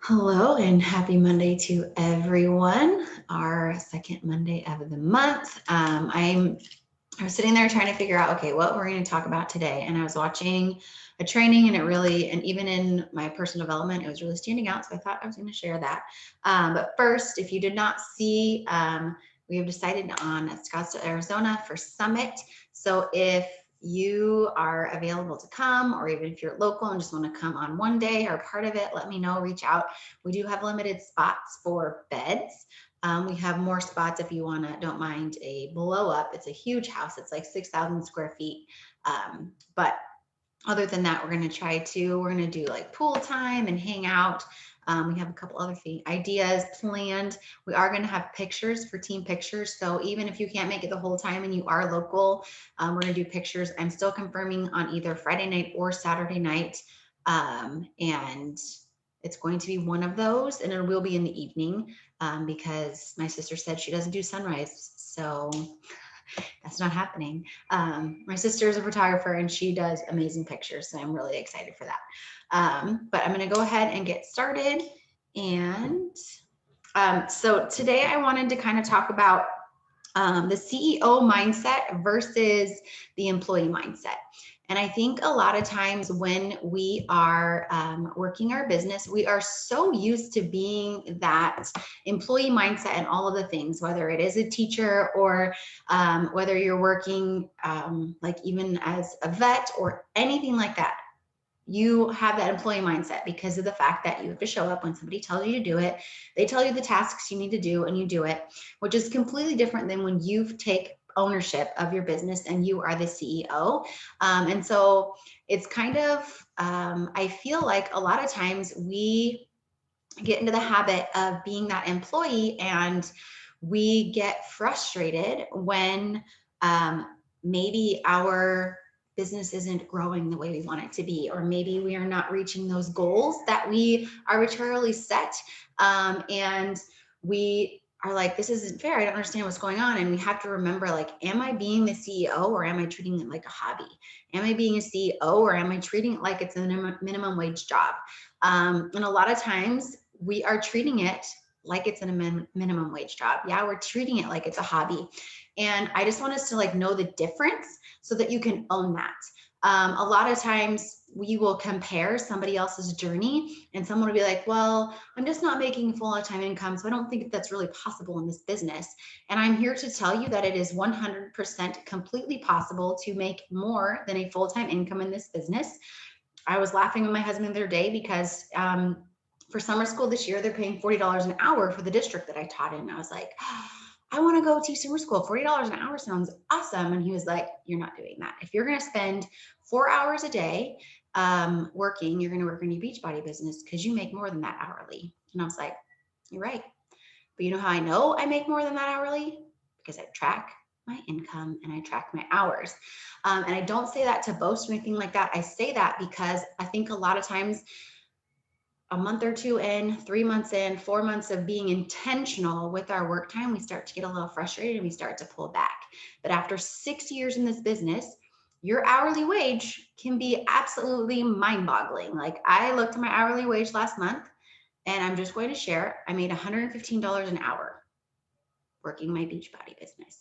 Hello and happy Monday to everyone. Our second Monday of the month. I was sitting there trying to figure out, okay, what we're going to talk about today. And I was watching a training and and even in my personal development, it was really standing out. So I thought I was going to share that. But first, if you did not see, we have decided on Scottsdale, Arizona for Summit. So if you are available to come, or even if you're local and just want to come on one day or part of it, let me know, reach out. We do have limited spots for beds. We have more spots if you don't mind a blow up. It's a huge house. It's like 6,000 square feet. But other than that, we're going to do like pool time and hang out. We have a couple other ideas planned. We are going to have pictures for team pictures. So even if you can't make it the whole time and you are local, we're going to do pictures. I'm still confirming on either Friday night or Saturday night. And it's going to be one of those, and it will be in the evening because my sister said she doesn't do sunrise. So that's not happening. My sister is a photographer and she does amazing pictures. So I'm really excited for that. But I'm going to go ahead and get started. And so today I wanted to kind of talk about the CEO mindset versus the employee mindset. And I think a lot of times when we are working our business, we are so used to being that employee mindset and all of the things, whether it is a teacher or whether you're working like even as a vet or anything like that. You have that employee mindset because of the fact that you have to show up when somebody tells you to do it. They tell you the tasks you need to do and you do it, which is completely different than when you take ownership of your business and you are the CEO. And so it's kind of, I feel like a lot of times we get into the habit of being that employee and we get frustrated when maybe our business isn't growing the way we want it to be, or maybe we are not reaching those goals that we arbitrarily set. And we are like, this isn't fair. I don't understand what's going on. And we have to remember, like, am I being the CEO or am I treating it like a hobby? Am I being a CEO or am I treating it like it's a minimum wage job? And a lot of times we are treating it like it's a minimum wage job. Yeah, we're treating it like it's a hobby. And I just want us to like know the difference so that you can own that. A lot of times we will compare somebody else's journey and someone will be like, well, I'm just not making full-time income, so I don't think that's really possible in this business. And I'm here to tell you that it is 100% completely possible to make more than a full-time income in this business. I was laughing with my husband the other day because for summer school this year, they're paying $40 an hour for the district that I taught in. I was like, I want to go teach summer school. $40 an hour sounds awesome. And he was like, you're not doing that. If you're going to spend 4 hours a day working, you're going to work in your Beachbody business because you make more than that hourly. And I was like, you're right. But you know how I know I make more than that hourly? Because I track my income and I track my hours. And I don't say that to boast or anything like that. I say that because I think a lot of times a month or two in, 3 months in, 4 months of being intentional with our work time, we start to get a little frustrated and we start to pull back. But after 6 years in this business, your hourly wage can be absolutely mind boggling. Like I looked at my hourly wage last month and I'm just going to share, I made $115 an hour working my Beachbody business.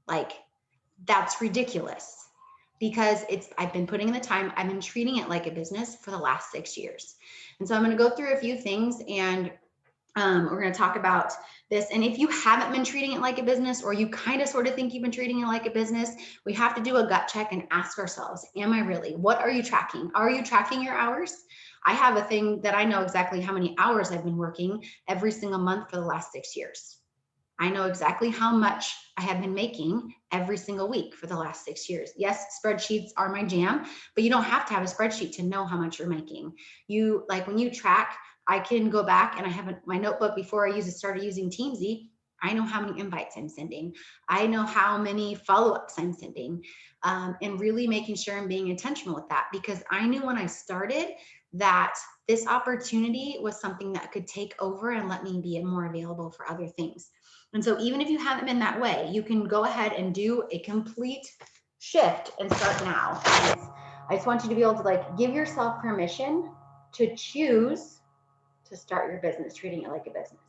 Like that's ridiculous because I've been putting in the time, I've been treating it like a business for the last 6 years. And so I'm going to go through a few things and we're going to talk about this. And if you haven't been treating it like a business, or you kind of sort of think you've been treating it like a business, we have to do a gut check and ask ourselves, am I really? What are you tracking? Are you tracking your hours? I have a thing that I know exactly how many hours I've been working every single month for the last 6 years. I know exactly how much I have been making every single week for the last 6 years. Yes, spreadsheets are my jam, but you don't have to have a spreadsheet to know how much you're making. You like when you track, I can go back and I have my notebook before I started using Teamsy. I know how many invites I'm sending. I know how many follow-ups I'm sending, and really making sure I'm being intentional with that because I knew when I started that this opportunity was something that could take over and let me be more available for other things. And so even if you haven't been that way, you can go ahead and do a complete shift and start now. I just want you to be able to like give yourself permission to choose to start your business, treating it like a business.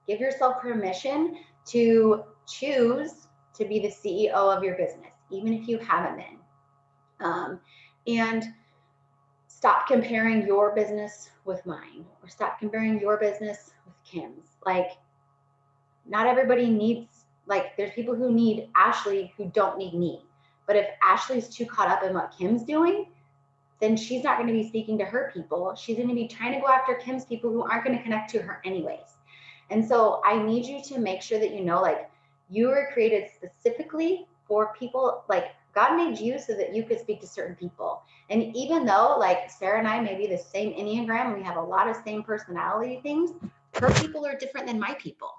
Give yourself permission to choose to be the CEO of your business, even if you haven't been. And stop comparing your business with mine, or stop comparing your business with Kim's. Like, not everybody needs, like, there's people who need Ashley who don't need me. But if Ashley's too caught up in what Kim's doing, then she's not going to be speaking to her people. She's going to be trying to go after Kim's people who aren't going to connect to her anyways. And so I need you to make sure that you know, like, you were created specifically for people. Like, God made you so that you could speak to certain people. And even though, like, Sarah and I may be the same Enneagram, we have a lot of same personality things, her people are different than my people.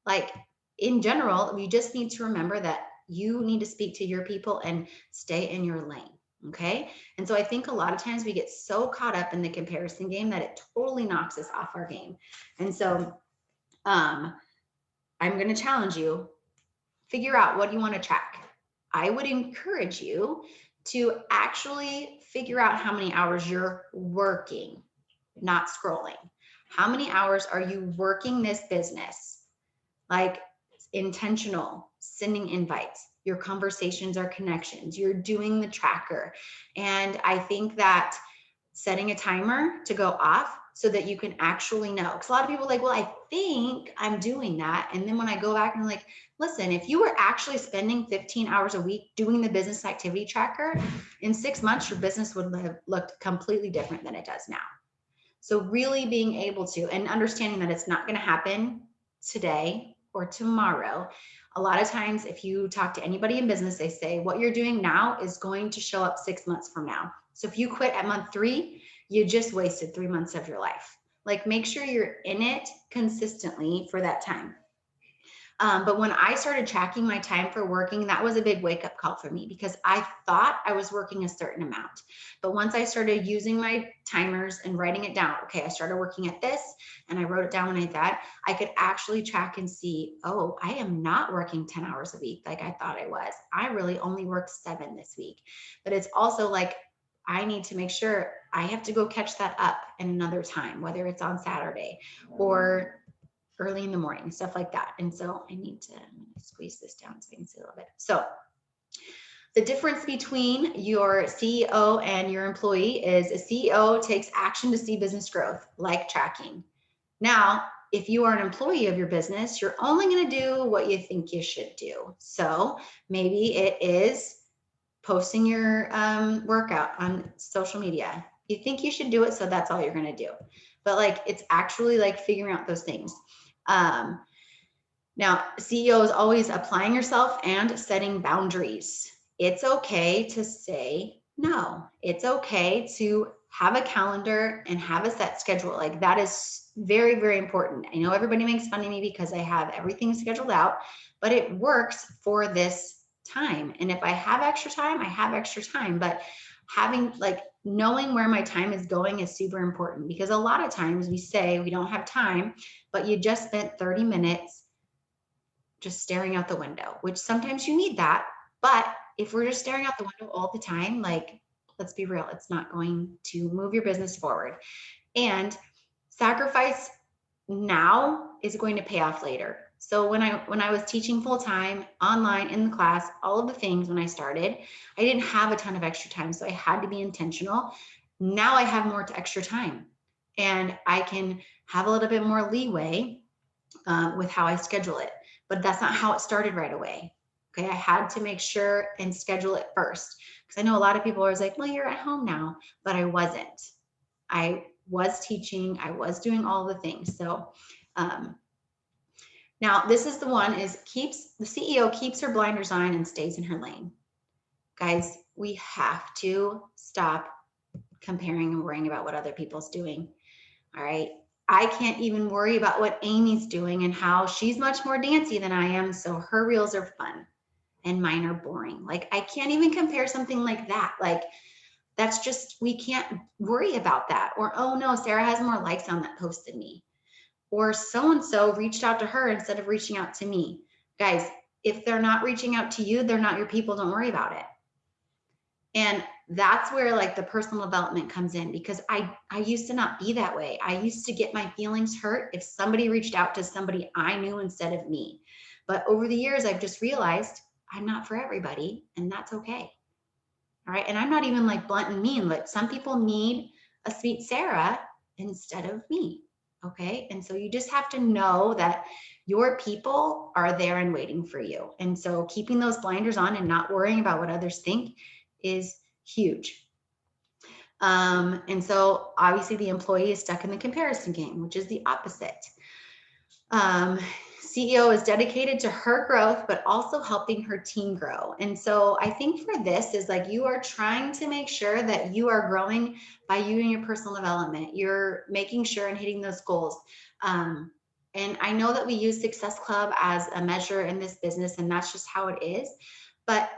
Like, in general, you just need to remember that you need to speak to your people and stay in your lane. Okay. And so I think a lot of times we get so caught up in the comparison game that it totally knocks us off our game. And so I'm going to challenge you, figure out what you want to track. I would encourage you to actually figure out how many hours you're working, not scrolling. How many hours are you working this business? Like, intentional, sending invites, your conversations are connections, you're doing the tracker. And I think that setting a timer to go off so that you can actually know, because a lot of people are like, well, I think I'm doing that. And then when I go back and I'm like, listen, if you were actually spending 15 hours a week doing the business activity tracker, in 6 months, your business would have looked completely different than it does now. So really being able to, and understanding that it's not going to happen today or tomorrow. A lot of times, if you talk to anybody in business, they say what you're doing now is going to show up 6 months from now. So if you quit at month 3, you just wasted 3 months of your life. Like, make sure you're in it consistently for that time. But when I started tracking my time for working, that was a big wake up call for me, because I thought I was working a certain amount. But once I started using my timers and writing it down, okay, I started working at this and I wrote it down when I thought, I could actually track and see, oh, I am not working 10 hours a week like I thought I was. I really only worked 7 this week. But it's also like, I need to make sure I have to go catch that up in another time, whether it's on Saturday or early in the morning, stuff like that. And so I'm going to squeeze this down so I can see a little bit. So the difference between your CEO and your employee is a CEO takes action to see business growth, like tracking. Now, if you are an employee of your business, you're only going to do what you think you should do. So maybe it is posting your workout on social media. You think you should do it, so that's all you're going to do. But like, it's actually like figuring out those things. Now, CEO is always applying yourself and setting boundaries. It's okay to say no. It's okay to have a calendar and have a set schedule. Like, that is very, very important. I know everybody makes fun of me because I have everything scheduled out, but it works for this time. And if I have extra time, I have extra time. But having, like, knowing where my time is going is super important, because a lot of times we say we don't have time, but you just spent 30 minutes just staring out the window, which sometimes you need that. But if we're just staring out the window all the time, like, let's be real, it's not going to move your business forward. And sacrifice now is going to pay off later. So when I was teaching full time online in the class, all of the things when I started, I didn't have a ton of extra time. So I had to be intentional. Now I have more extra time, and I can have a little bit more leeway with how I schedule it. But that's not how it started right away. Okay, I had to make sure and schedule it first, because I know a lot of people are like, well, you're at home now, but I wasn't. I was teaching, I was doing all the things. So now this is the one, is the CEO keeps her blinders on and stays in her lane. Guys, we have to stop comparing and worrying about what other people's doing. All right. I can't even worry about what Amy's doing and how she's much more dancy than I am. So her reels are fun and mine are boring. Like, I can't even compare something like that. Like, that's just, we can't worry about that. Or, oh no, Sarah has more likes on that post than me. Or so-and-so reached out to her instead of reaching out to me. Guys, if they're not reaching out to you, they're not your people. Don't worry about it. And That's where like the personal development comes in, because I used to not be that way. I used to get my feelings hurt if somebody reached out to somebody I knew instead of me. But over the years, I've just realized I'm not for everybody, and that's okay. All right. And I'm not even like blunt and mean. Like, some people need a sweet Sarah instead of me. Okay. And so you just have to know that your people are there and waiting for you. And so keeping those blinders on and not worrying about what others think is huge. And so obviously the employee is stuck in the comparison game, which is the opposite. CEO is dedicated to her growth, but also helping her team grow. And so I think for this is like, you are trying to make sure that you are growing by you and your personal development. You're making sure and hitting those goals. And I know that we use Success Club as a measure in this business, and that's just how it is. But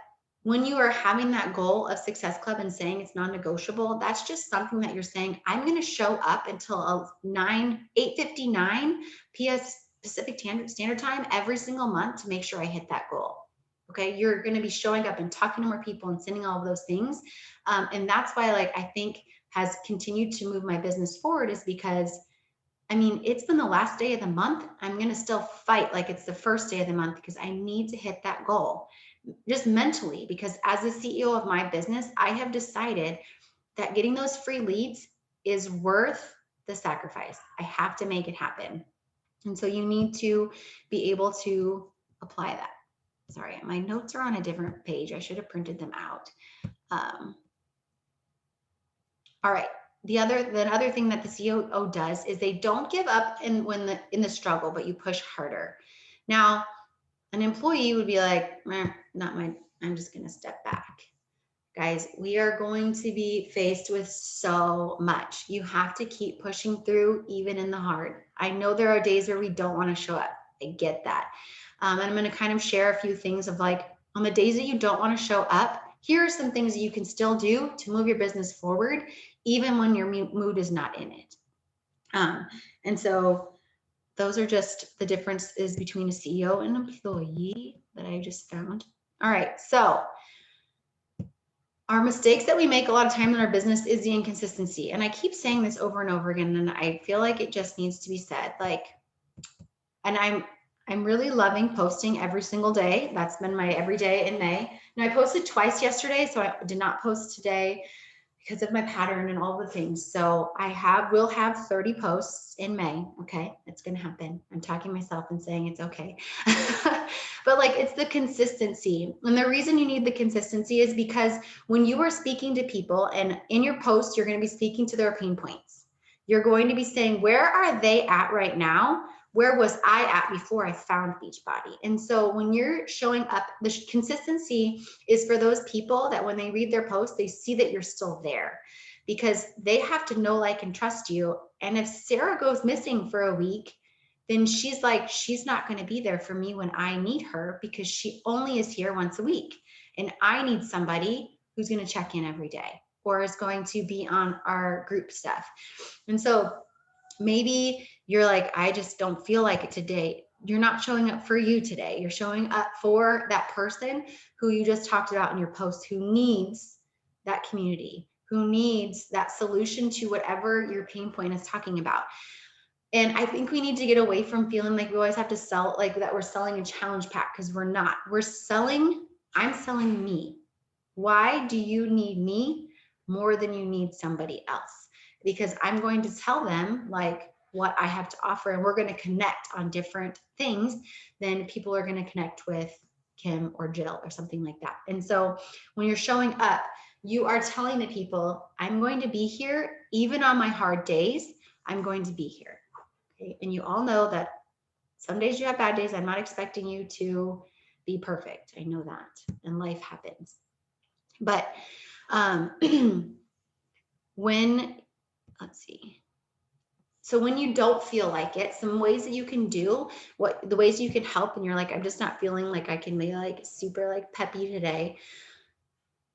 when you are having that goal of Success Club and saying it's non-negotiable, that's just something that you're saying, I'm going to show up until 8:59 PS Pacific Standard Time every single month to make sure I hit that goal. Okay, you're going to be showing up and talking to more people and sending all of those things. And that's why, like, I think has continued to move my business forward, is because, I mean, it's been the last day of the month. I'm going to still fight like it's the first day of the month, because I need to hit that goal just mentally. Because as the CEO of my business, I have decided that getting those free leads is worth the sacrifice. I have to make it happen. And so you need to be able to apply that. Sorry, my notes are on a different page. I should have printed them out. All right. The other thing that the CEO does is they don't give up in the struggle, but you push harder. Now, an employee would be like, I'm just going to step back. Guys, we are going to be faced with so much. You have to keep pushing through, even in the hard. I know there are days where we don't want to show up. I get that. And I'm going to kind of share a few things of like, on the days that you don't want to show up, here are some things that you can still do to move your business forward, even when your mood is not in it. And so those are just the differences between a CEO and an employee that I just found. All right. So our mistakes that we make a lot of times in our business is the inconsistency. And I keep saying this over and over again, and I feel like it just needs to be said. Like, and I'm really loving posting every single day. That's been my every day in May. Now, I posted twice yesterday, so I did not post today because of my pattern and all the things. So will have 30 posts in May. Okay, it's going to happen. I'm talking myself and saying it's okay. But like, it's the consistency. And the reason you need the consistency is because when you are speaking to people, and in your post, you're going to be speaking to their pain points. You're going to be saying, where are they at right now? Where was I at before I found Beachbody? And so when you're showing up, the consistency is for those people that when they read their post, they see that you're still there, because they have to know, like, and trust you. And if Sarah goes missing for a week, then she's not going to be there for me when I need her, because she only is here once a week. And I need somebody who's going to check in every day, or is going to be on our group stuff. And so maybe you're like, I just don't feel like it today. You're not showing up for you today. You're showing up for that person who you just talked about in your post, who needs that community, who needs that solution to whatever your pain point is talking about. And I think we need to get away from feeling like we always have to sell, like that we're selling a challenge pack, because we're not. I'm selling me. Why do you need me more than you need somebody else? Because I'm going to tell them like what I have to offer, and we're going to connect on different things than people are going to connect with Kim or Jill or something like that. And so when you're showing up, you are telling the people, I'm going to be here even on my hard days. I'm going to be here. Okay? And you all know that some days you have bad days. I'm not expecting you to be perfect. I know that, and life happens. But so when you don't feel like it, some ways that you can do, the ways you can help, and you're like, I'm just not feeling like I can be like super like peppy today.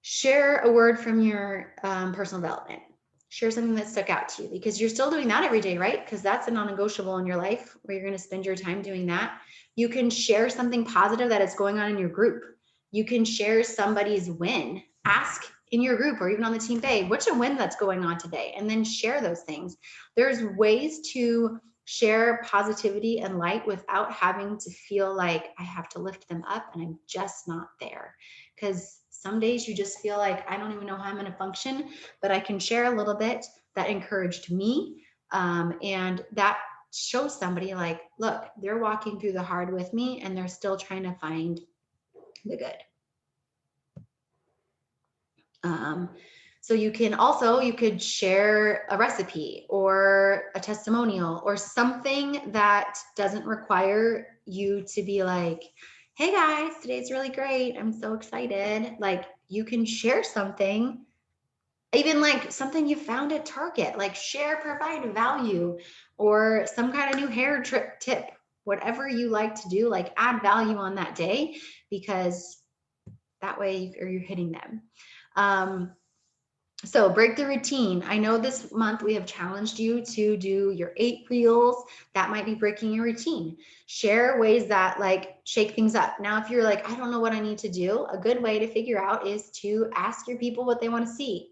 Share a word from your personal development. Share something that stuck out to you, because you're still doing that every day, right? Because that's a non-negotiable in your life, where you're going to spend your time doing that. You can share something positive that is going on in your group. You can share somebody's win. Ask in your group or even on the team page, what's a win that's going on today? And then share those things. There's ways to share positivity and light without having to feel like I have to lift them up and I'm just not there. Because some days you just feel like I don't even know how I'm going to function, but I can share a little bit that encouraged me. And that shows somebody like, look, they're walking through the hard with me and they're still trying to find the good. So you could share a recipe or a testimonial or something that doesn't require you to be like, hey guys, today's really great. I'm so excited. Like you can share something, even like something you found at Target, like provide value or some kind of new hair tip, whatever you like to do, like add value on that day because that way you're hitting them. So break the routine. I know this month we have challenged you to do your 8 reels. That might be breaking your routine. Share ways that like shake things up. Now, if you're like, I don't know what I need to do, a good way to figure out is to ask your people what they want to see.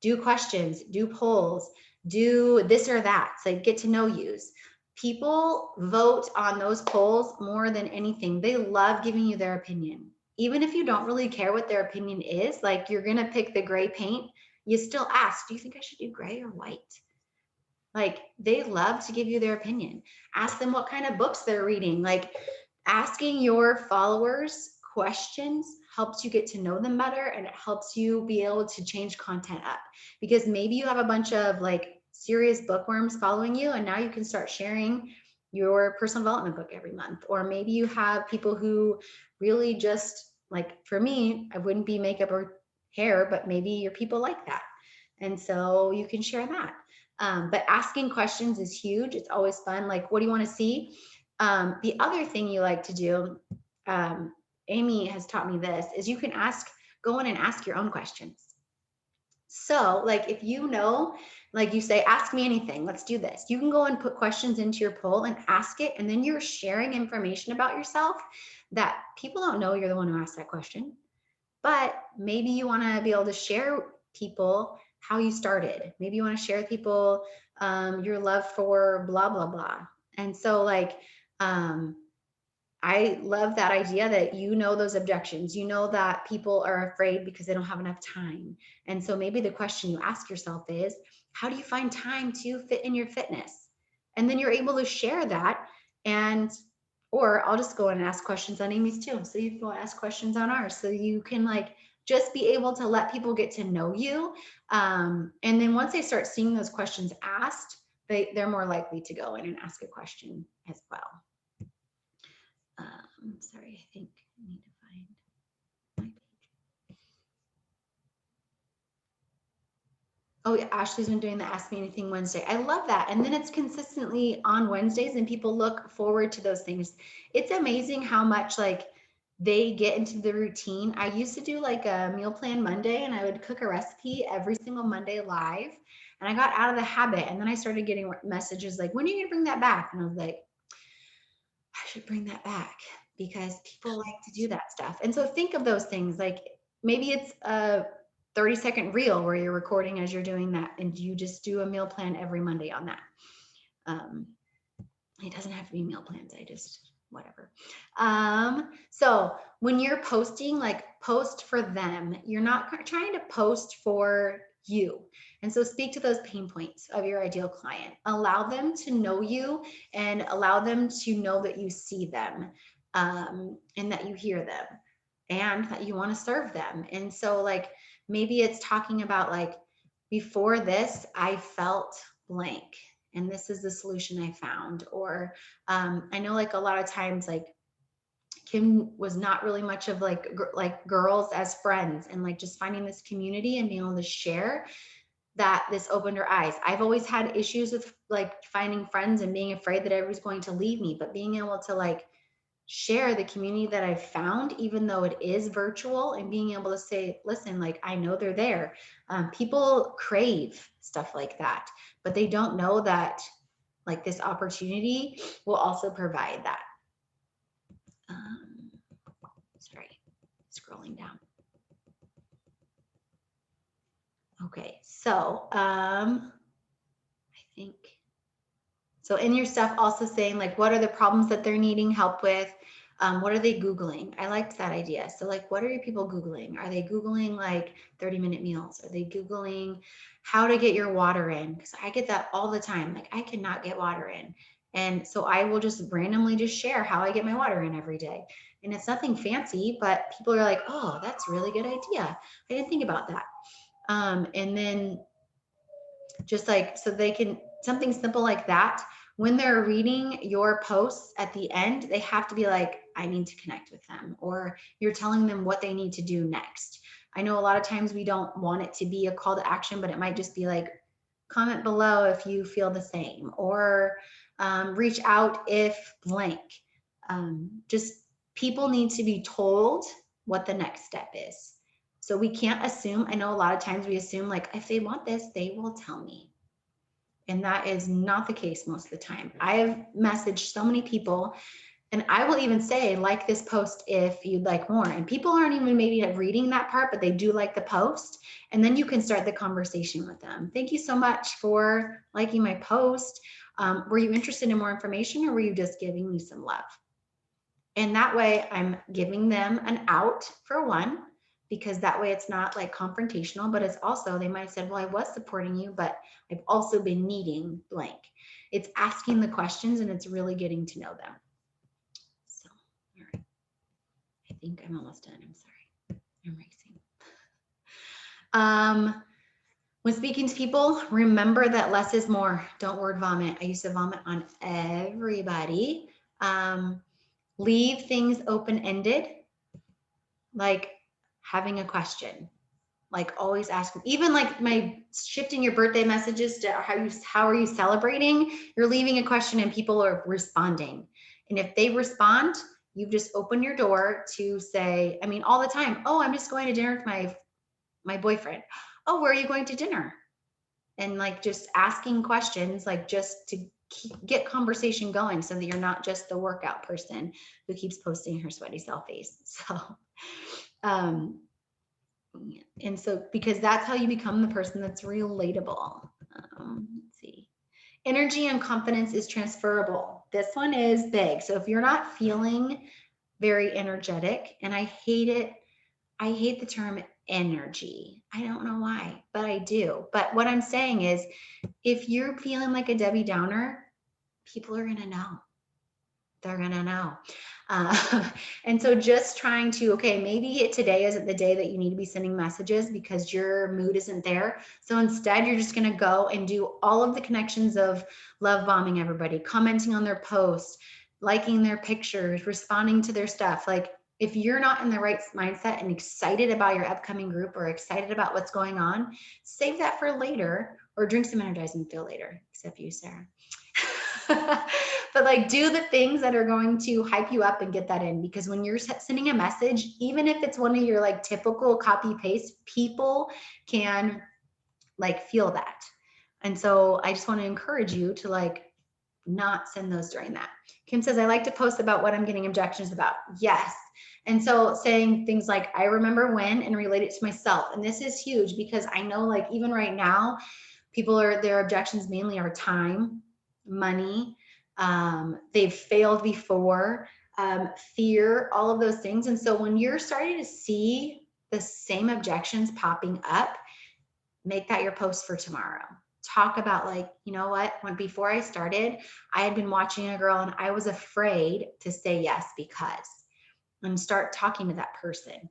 Do questions, do polls, do this or that. So get to know yous. People vote on those polls more than anything. They love giving you their opinion. Even if you don't really care what their opinion is, like you're going to pick the gray paint, you still ask, do you think I should do gray or white? Like they love to give you their opinion. Ask them what kind of books they're reading. Like asking your followers questions helps you get to know them better and it helps you be able to change content up because maybe you have a bunch of like serious bookworms following you and now you can start sharing your personal development book every month. Or maybe you have people who really just like, for me, I wouldn't be makeup or hair, but maybe your people like that. And so you can share that. But asking questions is huge. It's always fun. Like, what do you want to see? The other thing you like to do, Amy has taught me this, is you can go in and ask your own questions. So like if you know, like you say, ask me anything, let's do this. You can go and put questions into your poll and ask it. And then you're sharing information about yourself that people don't know you're the one who asked that question. But maybe you want to be able to share people how you started. Maybe you want to share with people your love for blah, blah, blah. And so like, I love that idea that you know those objections. You know that people are afraid because they don't have enough time. And so maybe the question you ask yourself is, how do you find time to fit in your fitness? And then you're able to share that. And or I'll just go and ask questions on Amy's too. So you can go ask questions on ours. So you can like just be able to let people get to know you. And then once they start seeing those questions asked, they're more likely to go in and ask a question as well. Sorry, I think I need to find my page. Oh yeah, Ashley's been doing the Ask Me Anything Wednesday. I love that. And then it's consistently on Wednesdays and people look forward to those things. It's amazing how much like they get into the routine. I used to do like a meal plan Monday and I would cook a recipe every single Monday live. And I got out of the habit and then I started getting messages like, when are you gonna bring that back? And I was like, I should bring that back because people like to do that stuff. And so think of those things like maybe it's a 30-second reel where you're recording as you're doing that and you just do a meal plan every Monday on that. It doesn't have to be meal plans. I just, whatever. So when you're posting, like post for them, you're not trying to post for you. And so speak to those pain points of your ideal client. Allow them to know you and allow them to know that you see them and that you hear them and that you want to serve them. And so like maybe it's talking about like, before this, I felt blank and this is the solution I found. Or I know like a lot of times like Kim was not really much of like girls as friends and like just finding this community and being able to share that this opened her eyes. I've always had issues with like finding friends and being afraid that everyone's going to leave me, but being able to like share the community that I've found, even though it is virtual, and being able to say, listen, like I know they're there. People crave stuff like that, but they don't know that like this opportunity will also provide that. Sorry, scrolling down. Okay, so I think, so in your stuff also saying like, what are the problems that they're needing help with? What are they Googling? I liked that idea. So like, what are your people Googling? Are they Googling like 30-minute meals? Are they Googling how to get your water in? Because I get that all the time. Like I cannot get water in. And so I will just randomly just share how I get my water in every day. And it's nothing fancy, but people are like, oh, that's a really good idea. I didn't think about that. And then just like so they can something simple like that when they're reading your posts at the end they have to be like I need to connect with them or you're telling them what they need to do next. I know a lot of times we don't want it to be a call to action, but it might just be like comment below if you feel the same or reach out if blank. Just people need to be told what the next step is. So we can't assume. I know a lot of times we assume like if they want this, they will tell me. And that is not the case most of the time. I have messaged so many people and I will even say like this post if you'd like more. And people aren't even maybe reading that part, but they do like the post. And then you can start the conversation with them. Thank you so much for liking my post. Were you interested in more information or were you just giving me some love? And that way I'm giving them an out for one, because that way it's not like confrontational, but it's also, they might have said, well, I was supporting you, but I've also been needing blank. It's asking the questions and it's really getting to know them. So, all right. I think I'm almost done. I'm sorry. I'm racing. When speaking to people, remember that less is more. Don't word vomit. I used to vomit on everybody. Leave things open-ended, like having a question, like always asking, even like my shifting your birthday messages to how are you celebrating, you're leaving a question and people are responding. And if they respond, you've just opened your door to say, I mean, all the time, oh, I'm just going to dinner with my boyfriend. Oh, where are you going to dinner? And like just asking questions, like just to get conversation going so that you're not just the workout person who keeps posting her sweaty selfies. So and so because that's how you become the person that's relatable. Let's see, energy and confidence is transferable. This one is big. So if you're not feeling very energetic, and I hate it, I hate the term energy. I don't know why, but I do. But what I'm saying is if you're feeling like a Debbie Downer, people are going to know. They're going to know. And so just trying to, okay, maybe today isn't the day that you need to be sending messages because your mood isn't there. So instead, you're just going to go and do all of the connections of love bombing everybody, commenting on their posts, liking their pictures, responding to their stuff. Like if you're not in the right mindset and excited about your upcoming group or excited about what's going on, save that for later or drink some energizing feel later, except you, Sarah. But like do the things that are going to hype you up and get that in, because when you're sending a message, even if it's one of your like typical copy paste, people can like feel that. And so I just want to encourage you to like not send those during that. Kim says, I like to post about what I'm getting objections about. Yes. And so saying things like, I remember when, and relate it to myself. And this is huge because I know like even right now, people are, their objections mainly are time, money, they've failed before, fear, all of those things. And so when you're starting to see the same objections popping up, make that your post for tomorrow. Talk about like, you know what, when before I started, I had been watching a girl and I was afraid to say yes because, and start talking to that person.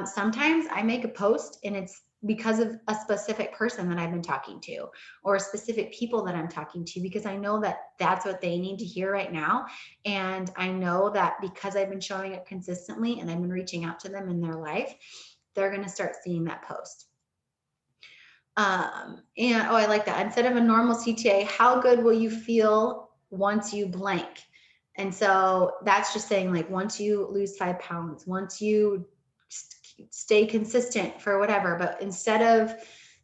Sometimes I make a post and it's because of a specific person that I've been talking to or specific people that I'm talking to, because I know that that's what they need to hear right now. And I know that because I've been showing up consistently and I've been reaching out to them in their life, they're going to start seeing that post. And oh, I like that. Instead of a normal CTA, how good will you feel once you blank? And so that's just saying like once you lose 5 pounds, once you stay consistent for whatever, but instead of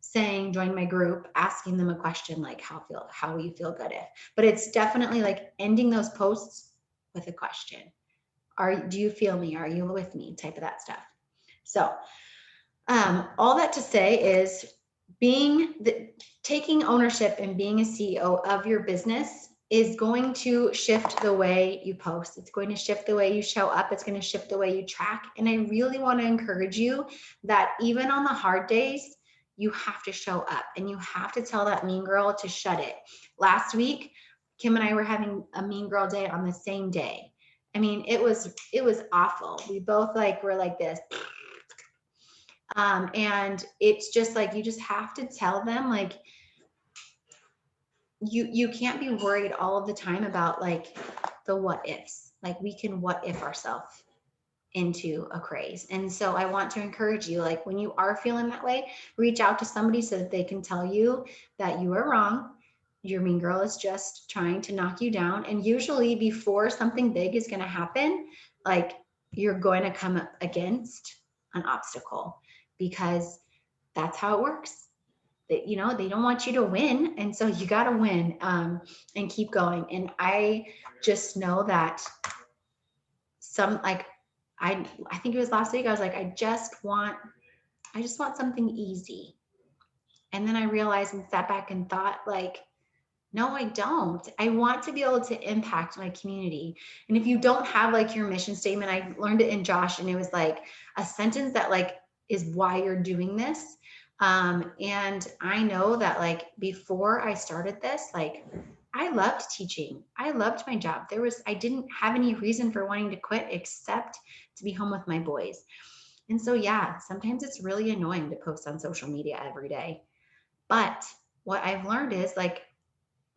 saying join my group, asking them a question like how will you feel good if, but it's definitely like ending those posts with a question. Do you feel me? Are you with me? Type of that stuff. So all that to say is taking ownership and being a CEO of your business is going to shift the way you post. It's going to shift the way you show up. It's going to shift the way you track. And I really want to encourage you that even on the hard days, you have to show up and you have to tell that mean girl to shut it. Last week, Kim and I were having a mean girl day on the same day. I mean, it was awful. We both were like this. And it's just like, you just have to tell them, like, you can't be worried all of the time about like the what ifs. Like, we can what if ourselves into a craze. And so I want to encourage you, like, when you are feeling that way, reach out to somebody so that they can tell you that you are wrong. Your mean girl is just trying to knock you down. And usually before something big is going to happen, like, you're going to come up against an obstacle, because that's how it works. That, they don't want you to win. And so you got to win, and keep going. And I just know that I think it was last week, I was like, I just want something easy. And then I realized and sat back and thought, like, no, I don't. I want to be able to impact my community. And if you don't have like your mission statement, I learned it in Josh, and it was like a sentence that like is why you're doing this. And I know that like before I started this, like, I loved teaching. I loved my job. I didn't have any reason for wanting to quit except to be home with my boys. And so, yeah, sometimes it's really annoying to post on social media every day. But what I've learned is, like,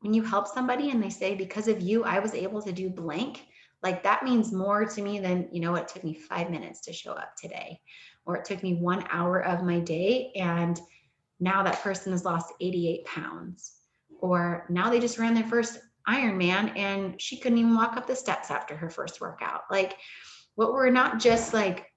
when you help somebody and they say, because of you, I was able to do blank, like, that means more to me than, it took me 5 minutes to show up today, or it took me 1 hour of my day, and now that person has lost 88 pounds, or now they just ran their first Ironman and she couldn't even walk up the steps after her first workout. Like, what we're not just like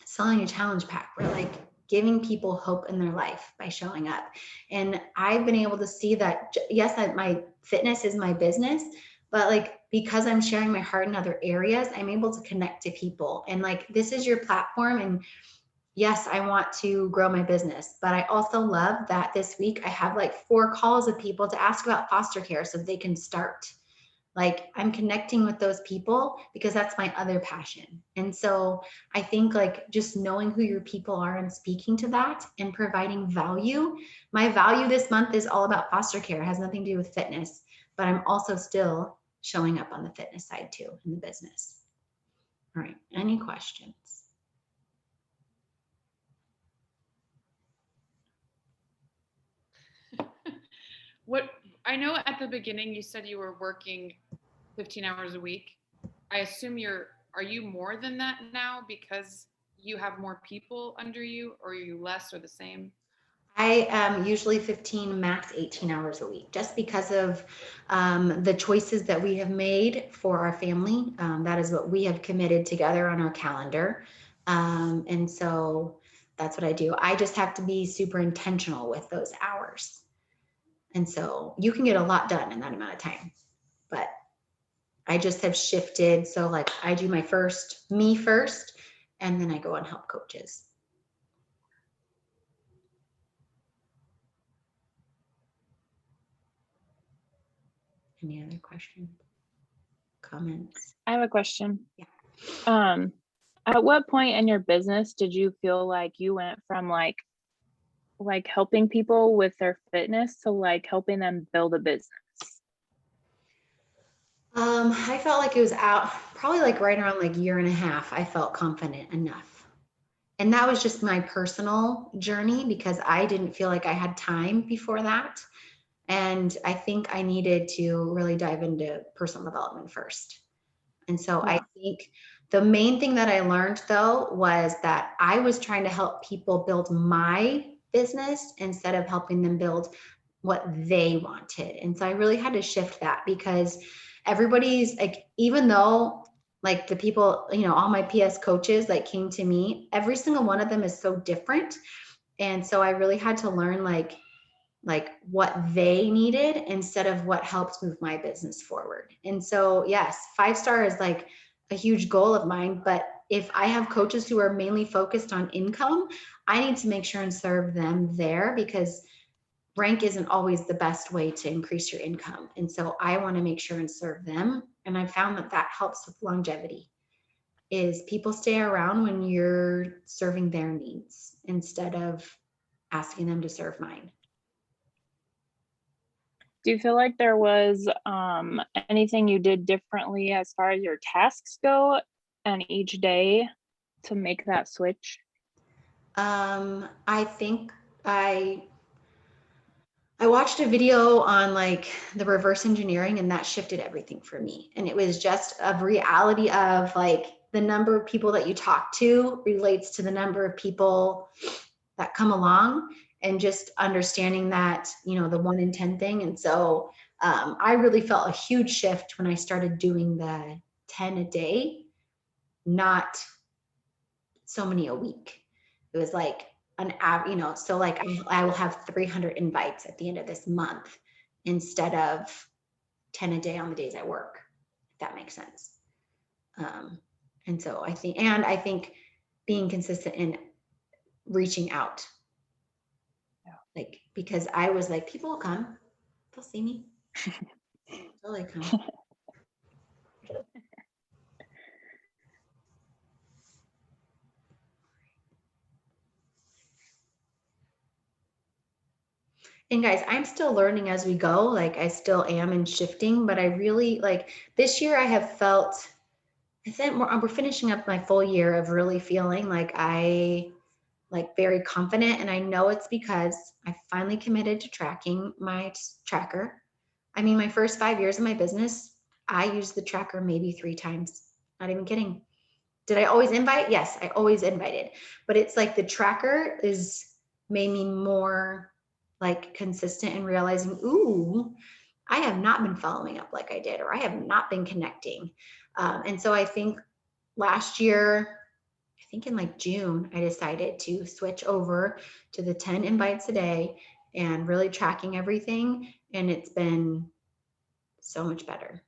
selling a challenge pack, we're like giving people hope in their life by showing up. And I've been able to see that, yes, my fitness is my business, but like, because I'm sharing my heart in other areas, I'm able to connect to people. And like, this is your platform. And yes, I want to grow my business, but I also love that this week I have like 4 calls of people to ask about foster care so they can start. Like, I'm connecting with those people because that's my other passion. And so I think like just knowing who your people are and speaking to that and providing value. My value this month is all about foster care. It has nothing to do with fitness, but I'm also still showing up on the fitness side too in the business. All right. Any questions? What I know at the beginning, you said you were working 15 hours a week. I assume are you more than that now because you have more people under you, or are you less or the same? I am usually 15, max 18 hours a week, just because of the choices that we have made for our family. That is what we have committed together on our calendar. And so that's what I do. I just have to be super intentional with those hours. And so you can get a lot done in that amount of time. But I just have shifted. So like, I do me first, and then I go and help coaches. Any other questions? Comments? I have a question. Yeah. At what point in your business did you feel like you went from like helping people with their fitness to like helping them build a business? I felt like it was out probably like right around like 1.5 years. I felt confident enough. And that was just my personal journey because I didn't feel like I had time before that. And I think I needed to really dive into personal development first. And so I think the main thing that I learned though was that I was trying to help people build my business instead of helping them build what they wanted. And so I really had to shift that because everybody's like, even though like the people, all my PS coaches like came to me, every single one of them is so different. And so I really had to learn like what they needed instead of what helped move my business forward. And so, yes, 5-star is like a huge goal of mine. But if I have coaches who are mainly focused on income, I need to make sure and serve them there because rank isn't always the best way to increase your income. And so I want to make sure and serve them. And I found that that helps with longevity, is people stay around when you're serving their needs instead of asking them to serve mine. Do you feel like there was anything you did differently as far as your tasks go and each day to make that switch? I think I watched a video on like the reverse engineering, and that shifted everything for me. And it was just a reality of like the number of people that you talk to relates to the number of people that come along, and just understanding that, you know, the 1 in 10 thing. And so I really felt a huge shift when I started doing the 10 a day, not so many a week. It was like an you know, so like I will have 300 invites at the end of this month instead of 10 a day on the days I work, if that makes sense. And so I think being consistent in reaching out, like, because I was like, people will come, they'll see me. Totally come. And guys, I'm still learning as we go. Like I still am and shifting, but I really like this year I have felt, I think we're finishing up my full year of really feeling like very confident. And I know it's because I finally committed to tracking my tracker. I mean, my first 5 years of my business, I used the tracker maybe 3 times. Not even kidding. Did I always invite? Yes, I always invited. But it's like the tracker is made me more like consistent in realizing, ooh, I have not been following up like I did, or I have not been connecting. And so I think last year, I think in like June, I decided to switch over to the 10 invites a day and really tracking everything. And it's been so much better.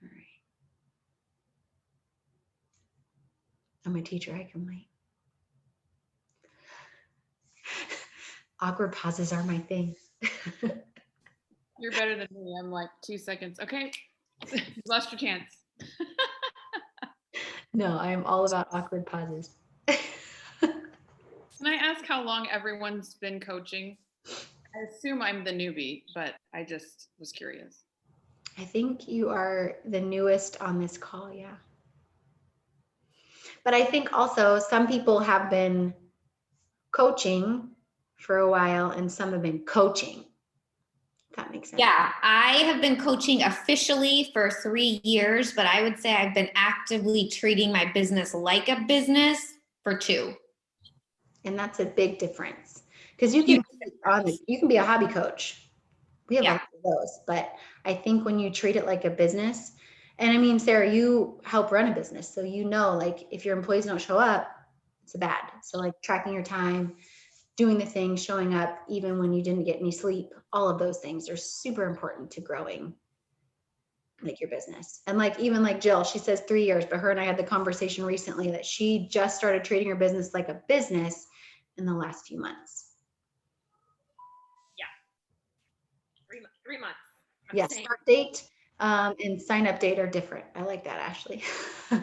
All right. I'm a teacher, I can wait. Awkward pauses are my thing. You're better than me. I'm like 2 seconds. Okay, you lost your chance. No, I am all about awkward pauses. Can I ask how long everyone's been coaching? I assume I'm the newbie, but I just was curious. I think you are the newest on this call, yeah. But I think also some people have been coaching for a while and some have been coaching. If that makes sense. Yeah, I have been coaching officially for 3 years, but I would say I've been actively treating my business like a business for 2. And that's a big difference, because you can be a hobby coach. We have lots of those, but I think when you treat it like a business, and I mean, Sarah, you help run a business, so you know, like if your employees don't show up, it's bad. So like tracking your time, doing the things, showing up even when you didn't get any sleep, all of those things are super important to growing like your business. And like even like Jill, she says 3 years, but her and I had the conversation recently that she just started treating her business like a business in the last few months. 3 months. Yes, start date and sign up date are different. I like that, Ashley. All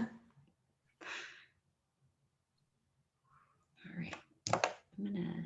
right, I'm gonna